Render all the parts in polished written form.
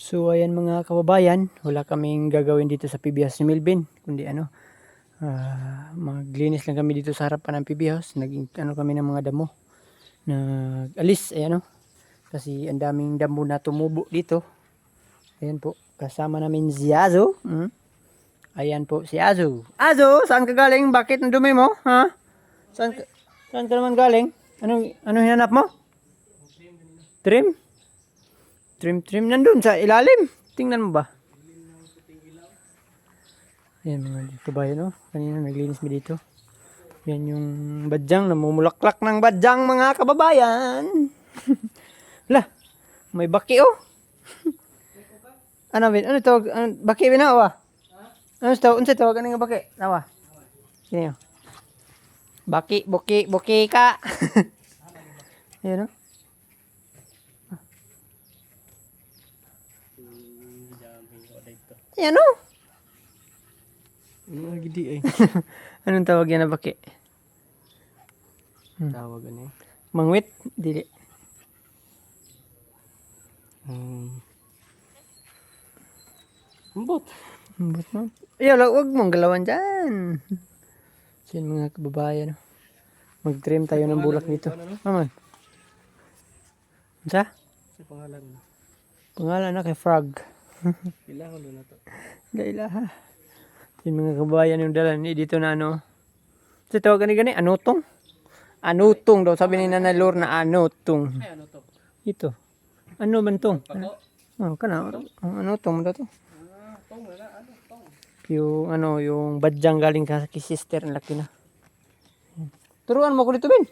So ayan mga kababayan, wala kaming gagawin dito sa PB House ni Melvin, kundi maglinis lang kami dito sa harapan ng PB House. Naging kami ng mga damo. Nag-alis, ayan kasi ang daming damo na tumubo dito. Ayan po, kasama namin si Azo. Ayan po si Azo. Azo, saan ka galing? Bakit ang dumi mo? Ha? Saan ka naman galing? Anong hinanap mo? Trim? Trim nandun sa ilalim. Tingnan mo ba? Ayan mga kabayan, kanina naglinis mi dito. Yan yung badyang, namumulaklak ng badyang mga kababayan. Lah, may baki Ano tawag? Baki binawa? Ano tawag? Ano nga baki? Nawa? Sino? Baki, buki ka. Ayan Ayan Gidi ay. Anong tawag yan na baki? Tawag ano? Mangwit? Dili. Ambot. Ambot mo. Wag mong galawan dyan. So yun mga kababayan. Mag-trim tayo ng bulak dito. Naman. Sa? Sa pangalan mo. Pangalan na kay Frog. Ilahan doon na to. Gailaha. Yung mga kababayan yung dalan dito na Sa tawagan ni gani, anutong. Anutong daw. Sabi ni Nanay Lor na anutong. Ay, ano to? Ito. Ano man tong? Pako? Anutong mo daw to. Tong na ano? Tong. Yung badyang galing ka kay sister. Ang laki na. Turuan mo ko dito, Ben.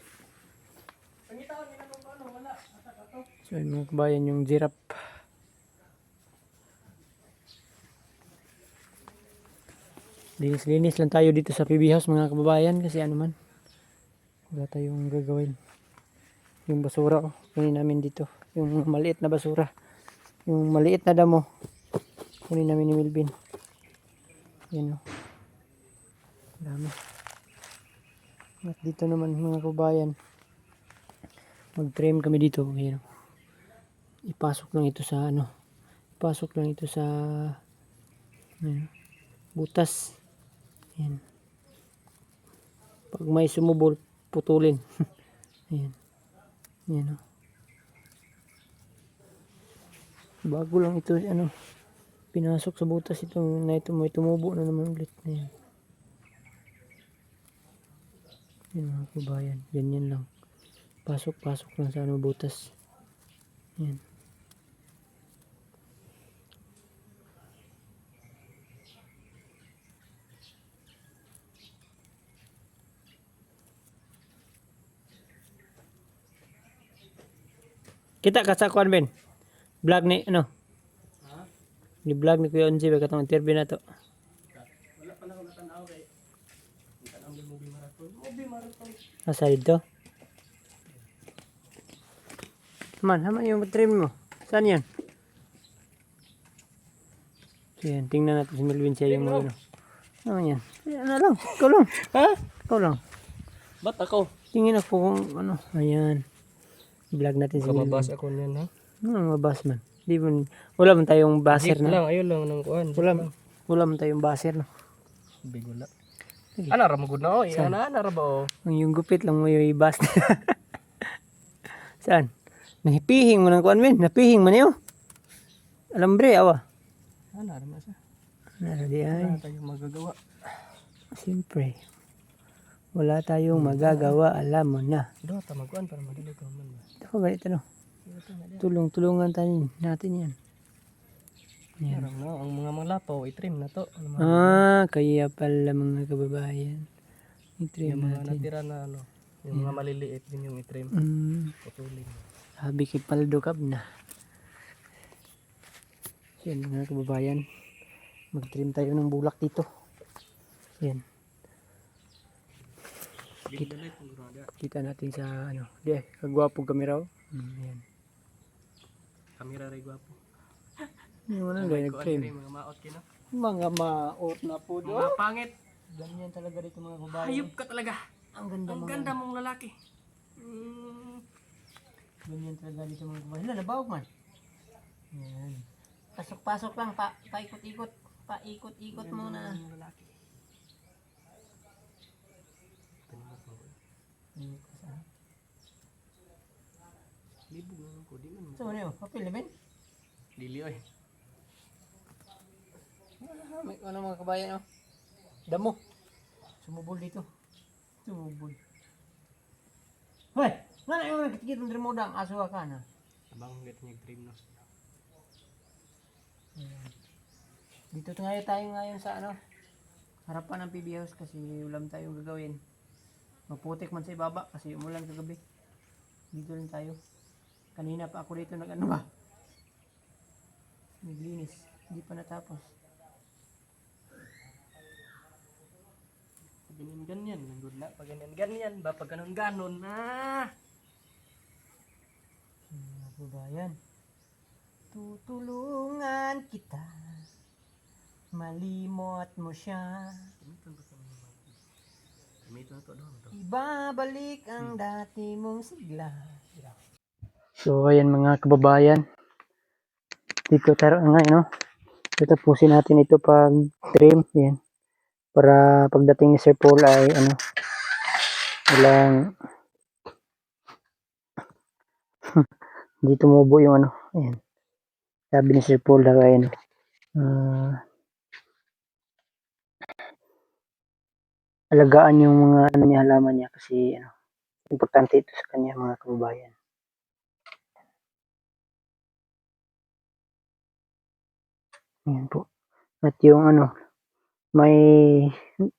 So yung mga kabayan yung giraffe. Linis lang tayo dito sa PB House mga kababayan kasi wala tayong gagawin. Yung basura kunin namin dito, yung maliit na basura, yung maliit na damo kunin namin ni Melvin. Yan dami. At dito naman mga kababayan, mag-trim kami dito. Yan ipasok lang ito sa butas. Yan. Pag may sumubol, putulin. Ayan. Yan bago lang ito, pinasok sa butas ito may tumubo na naman ulit. Ayan. Yan mga kabayan, ganyan lang. Pasok lang sa butas. Yan. Kita ka sa kuan Ben. Vlog ni Ni vlog ni Kuya Onji ba katong interview na to. Wala pa na ako natanaw kay. Tanaw ng movie marathon. Asa dito? Haman yung trim mo. Saan yan? So yan, tingnan natin si Melvin siya yung ano. Ano yan? Lang, ikaw lang. Ha? Ikaw lang. Ba't ako? Tingin ako kung ayan. Vlog natin si Melvin. Mababas ako niyan ha? Mabas man. Wala man tayong baser na. Ayun lang ng kuan. Wala man tayong baser na. Big wala. Ana ra magud na ana ra ba Yung gupit lang mo yung ibas. Saan? Nahipihing mo ng kuan men, napihing man niyo. Alambre awa. Ana ra sa. Nara di ay. Wala tayong magagawa. Siyempre. Wala tayong magagawa, alam mo na. Do ta magkuan para madili ko man. Ito ko ganito Tulungan tayo natin yan. Yan. Ang mga lapaw, i-trim na to. Kaya pala mga kababayan. I-trim yung mga natin. natira na yung mga maliliit din yung i-trim. Putulin. Sabi kay Paldo Kab na. Yan mga kababayan. Mag-trim tayo ng bulak dito. Yan. Kita natin sa kagwapo kami raw. Yan. Kamera ray gwapo. Yung nag-trim. Mga maot kino. Mga maot na po do. Mga pangit. Ganyan talaga dito mga kababayan. Hayop ka talaga. Ang ganda mong lalaki. Ganyan talaga dito mga kababayan. Nabawag man. Yan. Pasok-pasok lang, paikot-ikot. Paikot-ikot muna. Lalaki. Libog naman ko, di man. So, ano yun? Papil, ben? Dili oy. May ano mga kabayan, oh. Damo. Sumubol dito. Sumubol. Hoy! Nga na yung nagkitikit ng remoda ang aso ka na. Abang gat niya trim no. Dito tayo ngayon sa ano, harapan ng PB House kasi ulam tayong gagawin. Maputik man sa ibaba kasi umulan kagabi. Dito rin tayo. Kanina pa ako dito nag-ano ba? Naglinis. Hindi pa natapos. Pag ganyan, nandun na. Pag ganyan, ba pag ganon na. Mga kabayan, tutulungan kita. Malimot mo siya. Gamiton to doon to. Ibabalik ang dati mong sigla. So ayan mga kababayan. Dito tayo ngayon, no? Tatapusin natin ito pag trim. Yan. Para pagdating ni Sir Paul ay ano, walang hindi tumubo yung ano. Ayan. Sabi ni Sir Paul daw ay ano. Alagaan yung mga ano niya, halaman niya kasi ano, importante ito sa kanya mga kababayan. Ayan po. At yung ano, may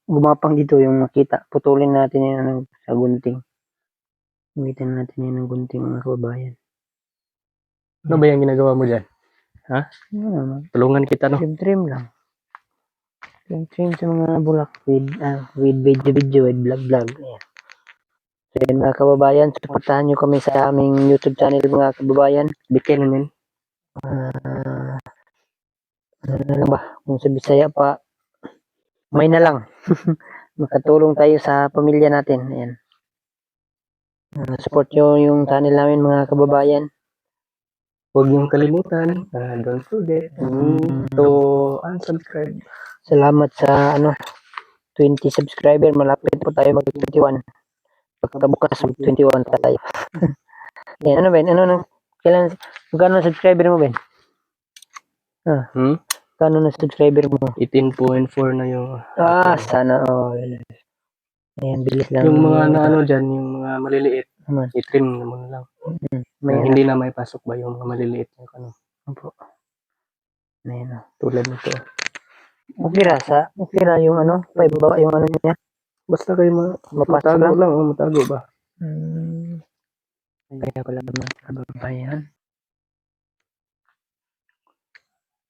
gumapang dito yung makita. Putulin natin yan ano, sa gunting. Gamitin natin yan ng gunting mga kababayan. Ano ba yung ginagawa mo dyan? Ha? Ano, Tulungan kita no. trim lang. Trim sa mga bulak with video, with vlog. Ayan. So yun mga kababayan, supportahan nyo kami sa aming YouTube channel mga kababayan. Bikin namin. Ano na lang ba? Kung sa Bisaya pa, may na lang. Makatulong tayo sa pamilya natin. Ayan. Support nyo yung channel namin mga kababayan. Huwag niyong kalimutan. Don't forget to unsubscribe. Salamat sa ano 20 subscriber. Malapit po tayo mag 21. Pagkabukas mag 21 pa tayo. Ayan, ano Ben? Ano nang kailan magkano ang subscriber mo Ben? Kano na subscriber mo? 18.4 na yung Sana all. Ayan, bilis lang. yung mga na ano dyan, yung mga maliliit, Naman. i-trim naman lang. May Yung hindi na may pasok ba yung mga maliliit yung ano. po. Ayan. Tulad nito. Okay ra yung ano, baba yung ano niya. Basta kayo Mapasok matago lang. lang, matago ba? Kaya pala mga kababayan.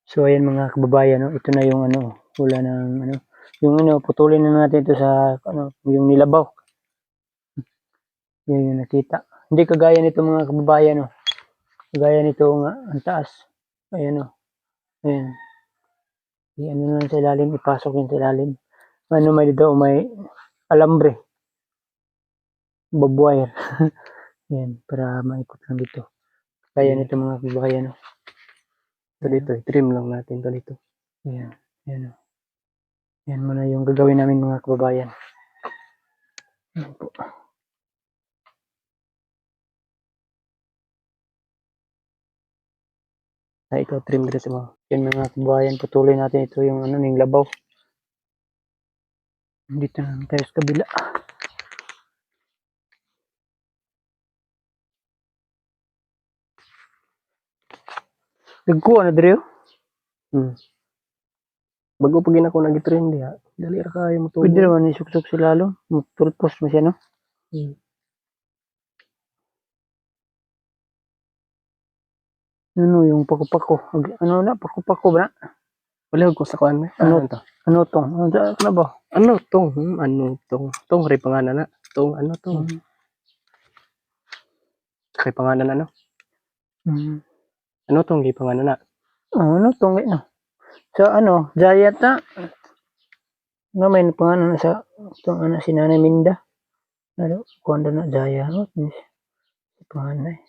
So ayan mga kababayan, no? Ito na yung ano, wala ng ano, yung ano, putulin na natin ito sa ano, yung nilabaw. Yan yung nakita. Hindi kagaya nito mga kababayan, no? Kagaya nito nga, ang taas. Ayan, no? Ayan. Ano na sa ilalim, ipasok yun sa ilalim. Ano may dito, may alambre. Bob wire. Yan, para maikot lang dito. Kaya nito mga kababayan, no? Ito dito, trim lang natin ito dito. Yan, yan, no? Yan muna yung gagawin namin mga kababayan. Yan po. Ito, trim dito mo. Yan mga kababayan, patuloy natin ito yung ano, yung labaw. Dito na tayo sa kabila. Nagkuha na dito. Bago pag ako nag-trim diha, dali ra kayo mo Pwede naman isuksok sa lalo. Matulpos mo siya, no? Ano yung pako-pako? Ano na, pako-pako ba? Wala ko sa kuan mo. Ano to? Ano tong? Ano ba? Ano tong? Ano tong? Tong ray pangalan na. Tong ano tong? Kay pangalan ano? Ano tong gi pangalan na? Ano tong no? So ano, Jayat na. Nga may pangalan na sa itong ano, si Nanay Minda. Ano, kuwanda na Jaya. Ano, si pangalan eh.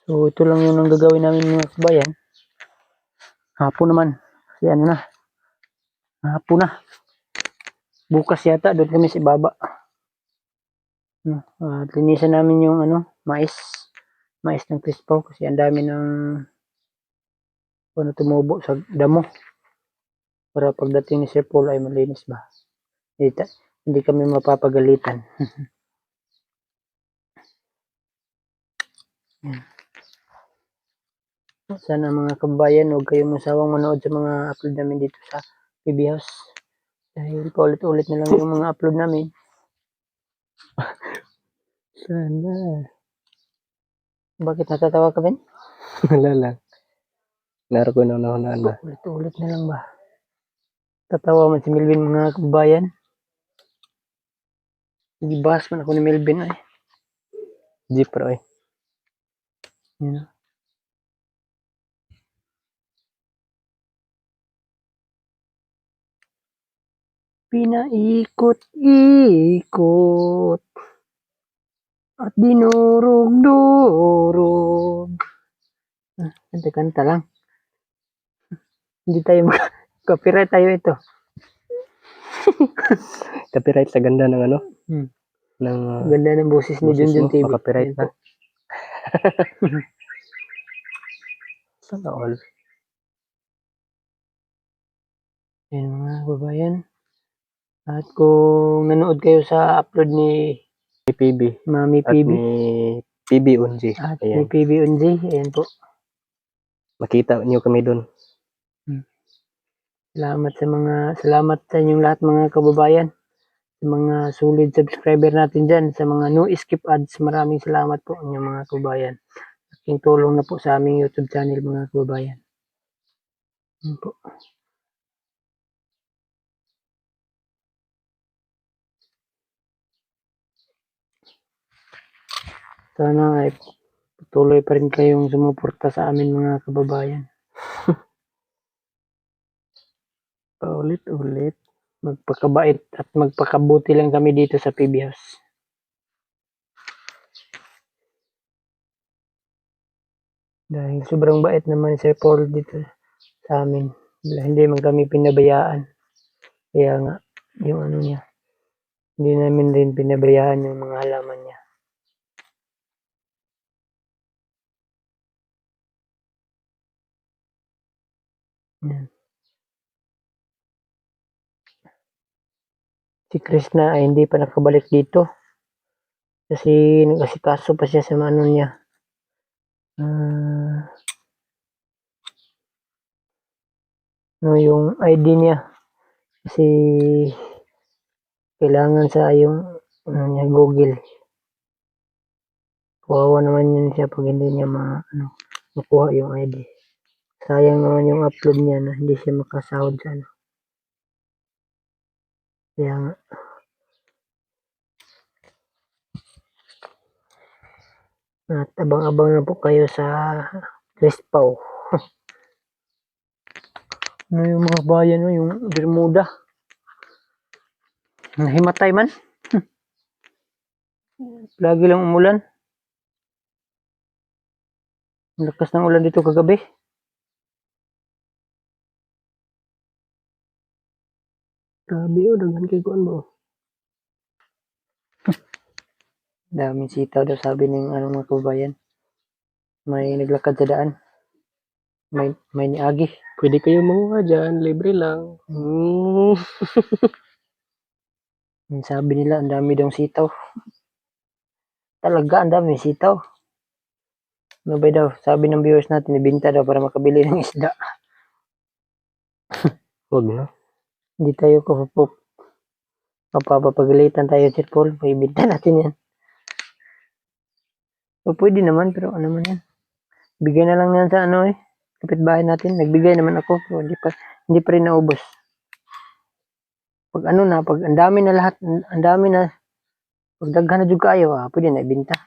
So ito lang yung ang gagawin namin mga kabayan. Hapon naman. Kasi ano na. Hapon na. Bukas yata doon kami sa baba. Linisan namin yung mais. Mais ng Crispo kasi ang dami ng tumubo sa damo. Para pagdating ni Sir Paul ay malinis ba. Hindi kami mapapagalitan. Sana mga kabayan, huwag kayong masawang manood sa mga upload namin dito sa PB House. Dahil paulit-ulit na lang yung mga upload namin. Sana. Bakit natatawa ka, Ben? Wala lang. Laro ko na ba? Ulit-ulit na lang ba? Tatawa man si Melvin mga kabayan. Gibas man ako ni Melvin ay. Jeep bro eh. Yun. Pinaikot-ikot at dinurog-durog. Kanta-kanta lang. Hindi tayo copyright tayo ito. Copyright sa ganda ng ng Ganda ng boses ni boses Junjun mo, TV. copyright Yan na. po. Sana all. Yan mga kababayan. At kung nanood kayo sa upload ni PB Mami at PB ni PB Unji. at ni Ayan. PB Unji, ayan po. Makita niyo kami doon. Salamat sa inyong lahat mga kababayan. Sa mga solid subscriber natin dyan, sa mga no skip ads, maraming salamat po inyong mga kababayan. Aking tulong na po sa aming YouTube channel mga kababayan. Ayan po. Sana ay patuloy pa rin kayong sumuporta sa amin mga kababayan. Paulit-ulit. Magpakabait at magpakabuti lang kami dito sa PB House. Dahil sobrang bait naman Sir Paul dito sa amin. Hindi man kami pinabayaan. Kaya nga, yung niya, hindi namin rin pinabayaan yung mga halaman niya. Yan. Si Krishna ay hindi pa nakabalik dito. Kasi nag-asikaso pa siya sa niya. Yung ID niya. Kasi kailangan sa yung niya, Google. Kawawa naman yun siya pag hindi niya makuha yung ID. Sayang naman yung upload niya na hindi siya makasahod sa Kaya nga. At abang-abang na po kayo sa Crispo. Yung mga bayan yung Bermuda. Nahimatay man. Lagi lang umulan. Lakas ng ulan dito kagabi. Grabe daghan kay kuan mo. Daming sitaw daw sabi ng mga kabayan. May naglakad sa daan. May niagi. Pwede kayo manguha dyan, libre lang. Sabi nila ang dami daw sitaw. Talaga ang dami sitaw. Ano ba daw? Sabi ng viewers natin, ibinta daw para makabili ng isda. Wag na. Hindi tayo mapapagalitan tayo, Sir Paul. May ibinta natin yan. O pwede naman, pero ano man yan. Bigay na lang yan sa kapitbahay natin. Nagbigay naman ako, pero hindi pa rin naubos. Pag pag ang dami na lahat, ang dami na, pag daghan na juga kayo, pwede na ibinta.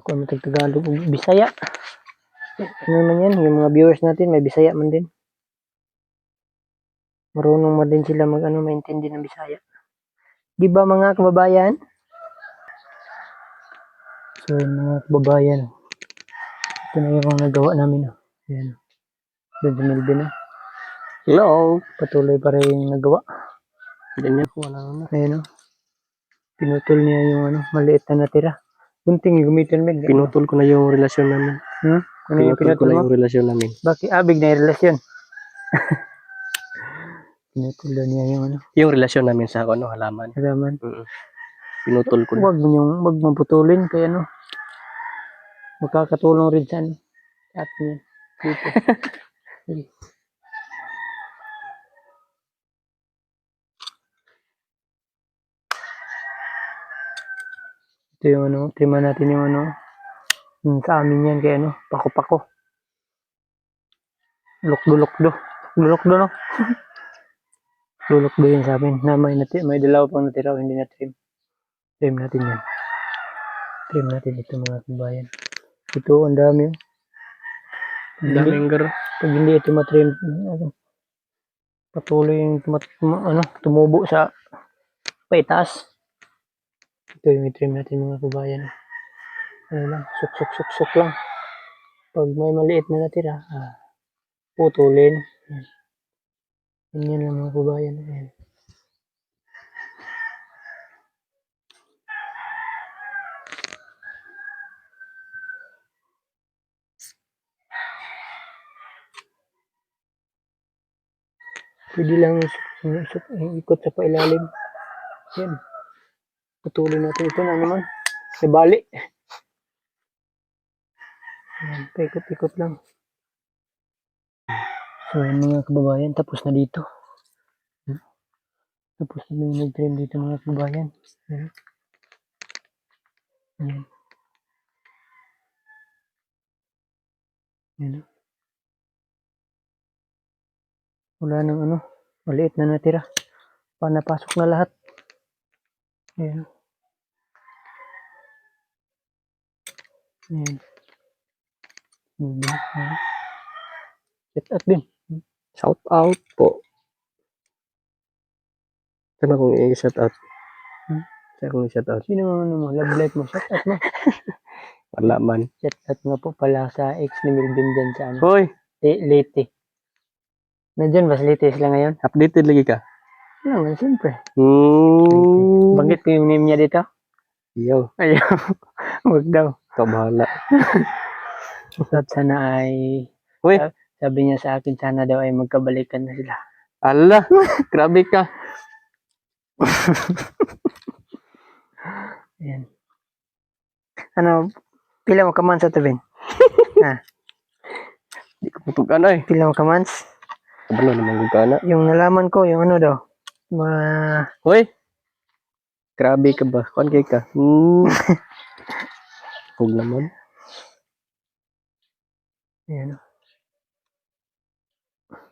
Kung Tagalog, Bisaya. Ano naman yan, yung mga viewers natin, may Bisaya man din. Marunong man din sila maintindihan ng Bisaya. Di ba mga kababayan? So yun, mga kababayan. Ito na yung nagawa namin. Ayan. Doon sa Melvin. Hello. Patuloy pa rin yung nagawa. Ganyan ko na. Ayan o. Pinutol niya yung maliit na natira. Bunting gamitin mo. Pinutol ko na yung relasyon namin. Ano yung Pinutol ko pinutol na mo? yung relasyon namin. Bakit? Big na yung relasyon. Pinutol daw niya yung Yung relasyon namin sa halaman. halaman. Pinutol ko na. Huwag mo putulin kaya makakatulong rin sa at niya. Dito. Ito yung tima natin yung yung sa amin yan kaya pako-pako. Lukdo-lukdo. Lukdo no? Lulukdo yan sa amin na may dalawa pang natira hindi na trim. Trim natin yan. Trim natin ito mga kabayan. Ito ang dami. Daming gar. Pag hindi ito matrim, patuloy yung tumubo sa paitaas. Ito yung i-trim natin mga kabayan. Ano lang, suk lang. Pag may maliit na natira, putulin. Ganyan lang mga kabayan. Ayan. Pwede lang ikot sa pailalim. Yan. Putulin natin ito na naman. Sa bali. Yan, paikot-ikot lang. So, yan mga kababayan. Tapos na dito. Tapos na yung nag-trim dito mga kababayan. Yan. Yan. Yan. Wala nang maliit na natira. Napasok na lahat. Ayan. Ayan. Ayan. Shout out din. Shout out po. Saan akong i-shout out? Saan akong i-shout out? Sino mo? Love life mo. Shout out mo. Wala man. Shout out nga po pala sa ex ni Melvin dyan sa Hoy! Leyte. Nandiyan ba sa Leyte sila ngayon? Updated lagi ka? Naman, siyempre. Hmm. Banggit ko yung name niya dito. Yo. Ayaw. Huwag daw. Ikaw bahala. At sana ay... Uy! Sabi niya sa akin, sana daw ay magkabalikan na sila. Ala! Grabe ka. Ayan. Pila mo kamans sa tabing? Di ko putugan ay. Pila mo kamans? Kabalo naman ko na. Yung nalaman ko, yung daw? Hoy! Grabe ka ba? Kuan kay ka? Huwag naman. Ayan.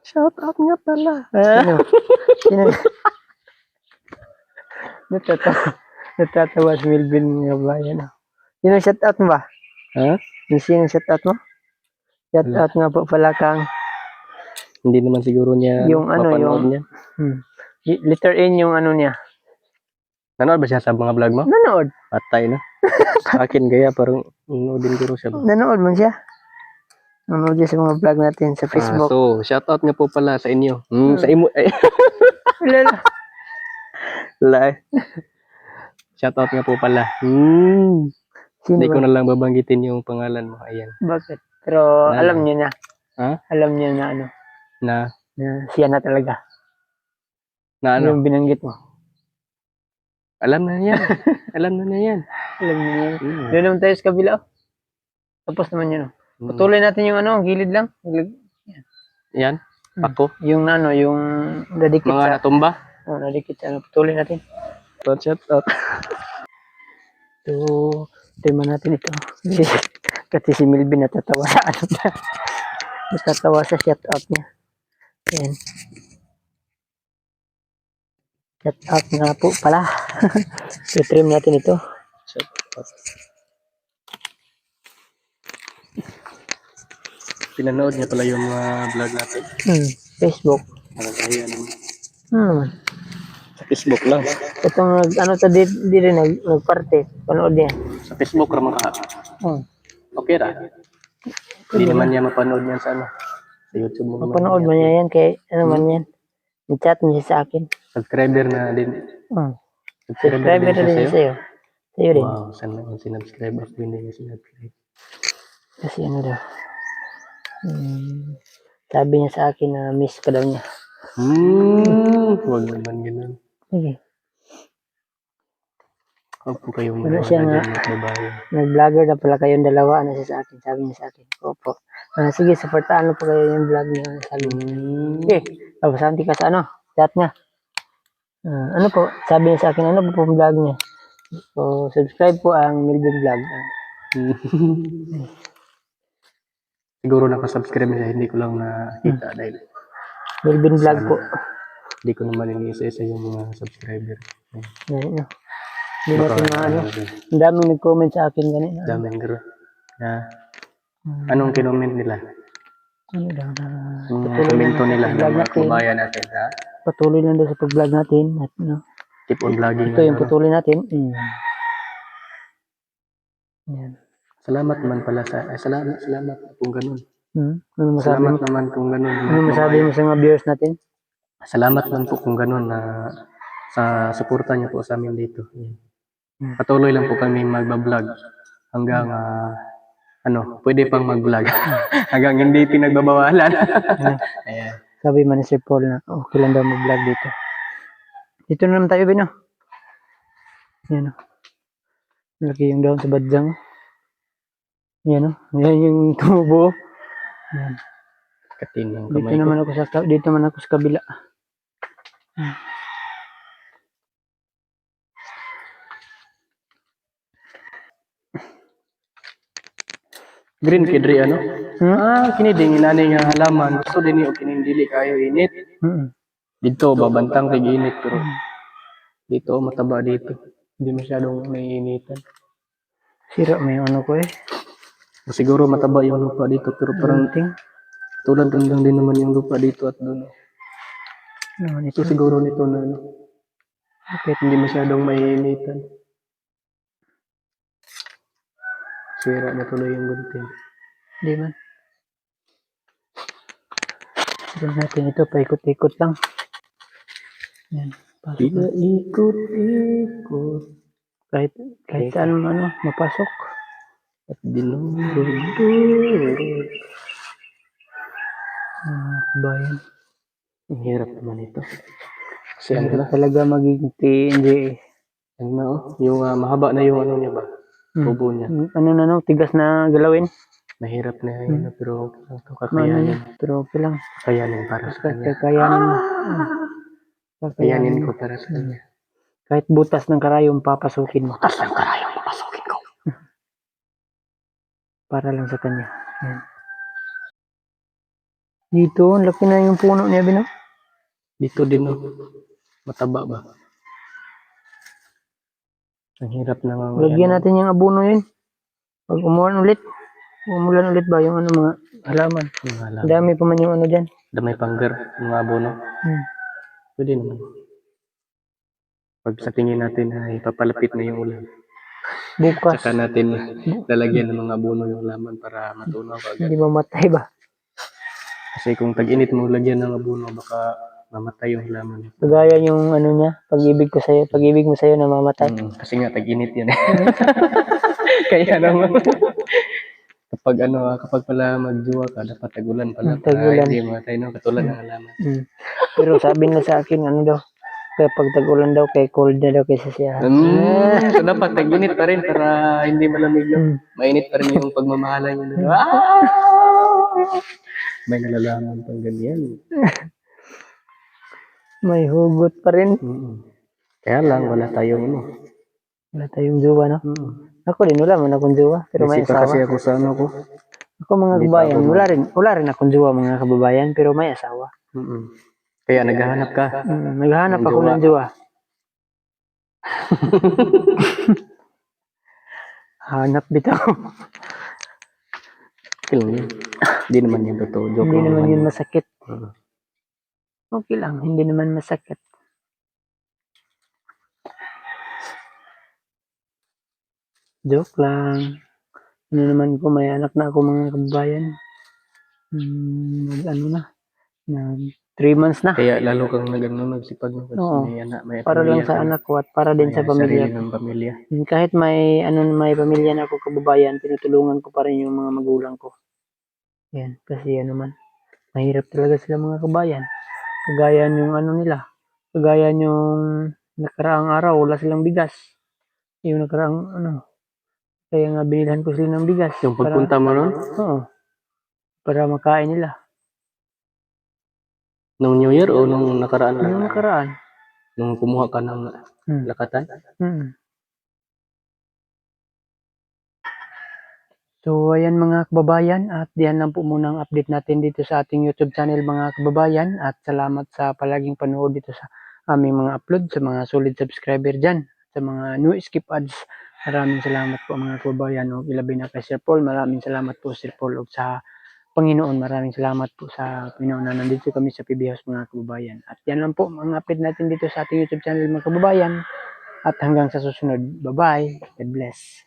Shout out nga pala. Sino? Natatawa si Melvin nga ba? Yan. Sino shout out mo ba? Ha? Yung sino shout out mo? Shout out nga po pala kang Hindi naman siguro niya yung mapanood niya. Letter N yung niya. Nanood ba siya sa mga vlog mo? Nanood. Patay na. Sa akin gaya parang nanoodin ko siya. Nanood man siya. Nanood siya sa mga vlog natin sa Facebook. So, shout out nga po pala sa inyo. Sa imo. Lala. Lai. Shout out nga po pala. Sino Hindi ba? ko na lang babanggitin yung pangalan mo. Ayan. Bakit? Pero Wala alam lang. niyo na. Ha? Alam niyo na Na siya na talaga. na ano? Yung binanggit mo. Alam na yan. Alam na yan. Alam niyo na. Doon naman tayo sa kabila. Tapos naman yun. Patuloy natin yung gilid lang. Yan. Ako. Yung yung nadikit Mga sa... natumba. Nadikit sa patuloy natin. Shout out. So, tema natin ito. Kasi si Melvin natatawa sa natatawa sa shout out niya. Ayan. Shout out nga po pala. I-trim natin ito. Shout out. Pinanood niya pala yung mga vlog natin. Facebook. Nakakaya naman. Naman. Sa Facebook lang. Itong ano to di rin nagparte. Panood niya. Sa Facebook ra maka. Oh. Okay ra. Hindi naman niya mapanood yan sa ano. Sa YouTube mo naman. Mapanood mo niya yan kay ano man yan. I-chat niya sa akin. Subscriber na din. Oh. Subscriber Subscriber din na siya din sa'yo. sa'yo. Sa'yo rin. Wow, saan naman sinubscribe? Ako hindi niya sinubscribe. Kasi ano daw. Sabi niya sa akin na miss ka daw niya. Huwag naman ganun. Sige. Huwag po kayong Ano siya maniwala nga? dyan mga babae. Nag-vlogger na pala kayong dalawa. Ano siya sa akin? Sabi niya sa akin. Opo. Sige, supportaan mo po kayo yung vlog niya. Sabi niya. Sige. Papasanti ka sa ano? Chat niya. Ano po? Sabi niya sa akin, ano po vlog niya? So, subscribe po ang Milben Vlog. Siguro nakasubscribe siya, hindi ko lang nakita dahil Milben Vlog po. hindi ko naman iniisa-isa yung mga subscriber. Ganun, no? Hindi natin na ano. Ang daming nag-comment sa akin ganun. Daming garo. Anong kinoment nila? Ano daw na Yung komento nila ng mga kababayan natin, ha? patuloy lang daw sa pag-vlog natin. At, no? Keep on vlogging. Ito yung patuloy natin. Yan. Salamat naman pala salamat kung ganun. Ano masabi Salamat mo? naman kung ganun. Ano masabi mo sa mga viewers natin? Salamat man po kung ganun na sa suporta niyo po sa amin dito. Patuloy lang po kami magba-vlog hanggang pwede pang mag-vlog. Hanggang hindi pinagbabawalan. Ayan. Sabi man ni Sir Paul na okay lang daw mag-vlog dito. Dito na naman tayo, Bino. Yan o. Laki yung down sa badyang. Yan o. Yan yung tumubo. Yan. Katinang Dito kamay ko. naman ako dito naman ako sa kabila. Green kidri ano? Kini din inani nga halaman. Gusto din o kinindili kayo init. Dito babantang tig init pero dito mataba dito. Hindi masyadong naiinitan. Sira may ano ko eh. Siguro mataba yung lupa dito pero parang tulad lang din naman yung lupa dito at doon. Naman Ito siguro nito na hindi masyadong maiinitan. Sira na tuloy yung gunting. Hindi man. Siguro natin ito, paikot-ikot lang. Yan. Ikot-ikot. Kahit saan mapasok. At dinurog. Bayan. Ang hirap naman ito. Kasi Hirap talaga maging TNJ eh. yung mahaba na yung niya ba? Tubo niya. Tigas na galawin. Mahirap na yun, pero kakayanin. Pero okay lang. Kakayanin para sa kanya. Kakayanin ko para sa kanya. Kahit butas ng karayom papasukin mo. Butas ng karayom papasukin ko. Para lang sa kanya. Yan. Dito, ang laki na yung puno niya, Bino. Dito din, mataba ba? Ang hirap na nga. Lagyan natin yung abono yun. Pag umulan ulit ba yung mga halaman. Dami pa man yung dyan. Damay panggar, mga abono. Pwede naman. Pag sa tingin natin ay papalapit na yung ulan. Bukas. Saka natin lalagyan ng mga abono yung halaman para matunaw agad. Hindi mamatay ba? Kasi kung tag-init mo lagyan ng abono, baka mamatay yung halaman. Kagaya yung niya, pag-ibig mo sa'yo na mamatay. Kasi nga tag-init yan. Kaya naman. Kapag pala magjowa ka, dapat tagulan pala. Tagulan. Hindi mamatay, katulad ng halaman. Pero sabi na sa akin, daw, kapag tag-ulan daw, kay cold na daw kaysa siya. So dapat tag-init pa rin para hindi malamig lang. Mainit pa rin yung pagmamahalan yun. May nalalaman pang ganyan. May hugot pa rin. Kaya lang, wala tayong Wala tayong jowa, no? Ako din, wala man akong jowa. Pero may asawa. Kasi ako sa ko. Ako mga kababayan, wala rin akong jowa mga kababayan, pero may asawa. Kaya naghahanap ka? Naghahanap ako ng jowa. Hanap bitaw. Hindi naman yun totoo. Joke Hindi naman yun masakit. Okay lang, hindi naman masakit. Joke lang. Ano naman ko, may anak na ako mga kababayan. Ano na, 3 months na. Kaya lalo kang nagsipag no, kasi Oo, may anak, may para lang pamilya sa ka na. anak ko at para din sa May pamilya sarili ko. ng pamilya. Kahit may pamilya na ako kababayan, tinutulungan ko pa rin yung mga magulang ko. Yan, kasi ano man, mahirap talaga sila mga kabayan. Kagaya yung ano nila, kagaya yung nakaraang araw, wala silang bigas. Yung nakaraang ano, kaya nga binilhan ko sila ng bigas. Yung pagpunta mo ron, Oo, para makain nila. nung New Year o nung nakaraan lang? Yung nakaraan. Nung kumuha ka ng lakatan? Hmm. So, ayan mga kababayan, at diyan lang po muna ang update natin dito sa ating YouTube channel mga kababayan, at salamat sa palaging panood dito sa aming mga upload, sa mga solid subscriber dyan, sa mga no skip ads. Maraming salamat po mga kababayan, o ilabi na kay Sir Paul, maraming salamat po Sir Paul, o sa Panginoon, maraming salamat po sa Panginoon na nandito kami sa PB House mga kababayan. At yan lang po mga update natin dito sa ating YouTube channel mga kababayan, at hanggang sa susunod, bye bye, God bless.